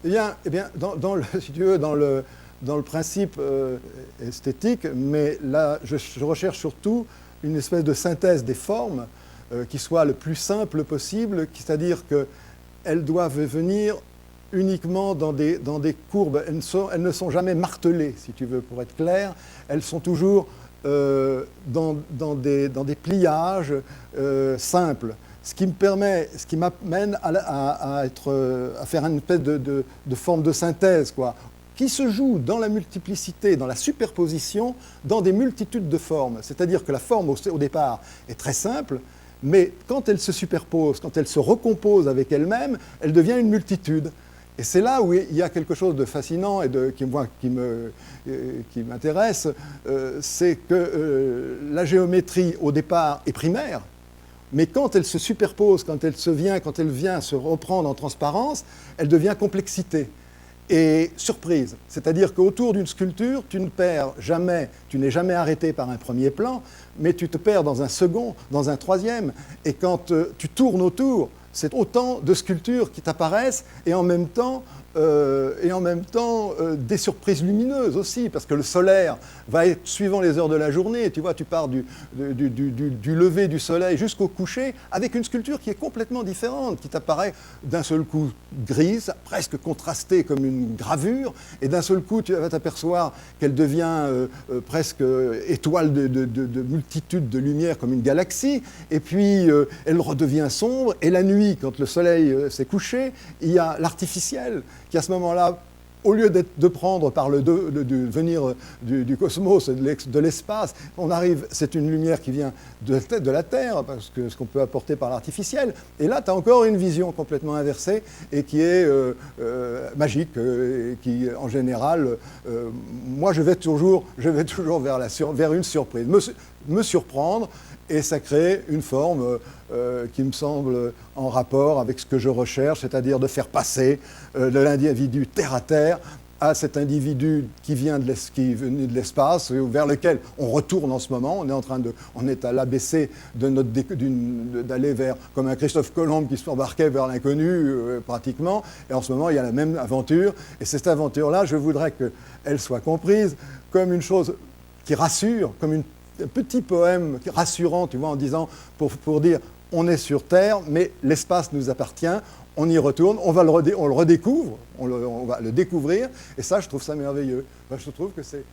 Si tu veux, dans le principe esthétique, mais là, je recherche surtout une espèce de synthèse des formes qui soit le plus simple possible, c'est-à-dire qu'elles doivent venir uniquement dans des courbes. Elles ne sont jamais martelées, si tu veux, pour être clair. Elles sont toujours dans des pliages simples. Ce qui m'amène à faire une espèce de forme de synthèse, quoi, qui se joue dans la multiplicité, dans la superposition, dans des multitudes de formes. C'est-à-dire que la forme, au départ, est très simple, mais quand elle se superpose, quand elle se recompose avec elle-même, elle devient une multitude. Et c'est là où il y a quelque chose de fascinant et qui m'intéresse, c'est que la géométrie, au départ, est primaire, mais quand elle se superpose, quand elle vient se reprendre en transparence, elle devient complexité et surprise. C'est-à-dire qu'autour d'une sculpture, tu n'es jamais arrêté par un premier plan, mais tu te perds dans un second, dans un troisième. Et quand tu tournes autour, c'est autant de sculptures qui t'apparaissent et en même temps des surprises lumineuses aussi, parce que le solaire va être suivant les heures de la journée. Tu vois, tu pars du lever du soleil jusqu'au coucher avec une sculpture qui est complètement différente, qui t'apparaît d'un seul coup grise, presque contrastée comme une gravure, et d'un seul coup tu vas t'apercevoir qu'elle devient presque étoile de multitudes de lumières comme une galaxie, et puis elle redevient sombre, et la nuit, quand le soleil s'est couché, il y a l'artificiel qui à ce moment-là, au lieu de prendre par le venir du cosmos, de l'espace, c'est une lumière qui vient de la Terre, parce que ce qu'on peut apporter par l'artificiel. Et là, tu as encore une vision complètement inversée et qui est magique, et qui, en général, moi, je vais toujours vers une surprise, me surprendre, et ça crée une forme qui me semble en rapport avec ce que je recherche, c'est-à-dire de faire passer de l'individu terre à terre à cet individu qui est venu de l'espace, vers lequel on retourne en ce moment. On est à l'ABC d'aller vers, comme un Christophe Colomb qui s'embarquait vers l'inconnu, pratiquement. Et en ce moment, il y a la même aventure. Et cette aventure-là, je voudrais qu'elle soit comprise comme une chose qui rassure, comme un petit poème rassurant, tu vois, en disant, pour dire, on est sur Terre, mais l'espace nous appartient, on y retourne, on le redécouvre, on va le découvrir, et ça, je trouve ça merveilleux. Je trouve que c'est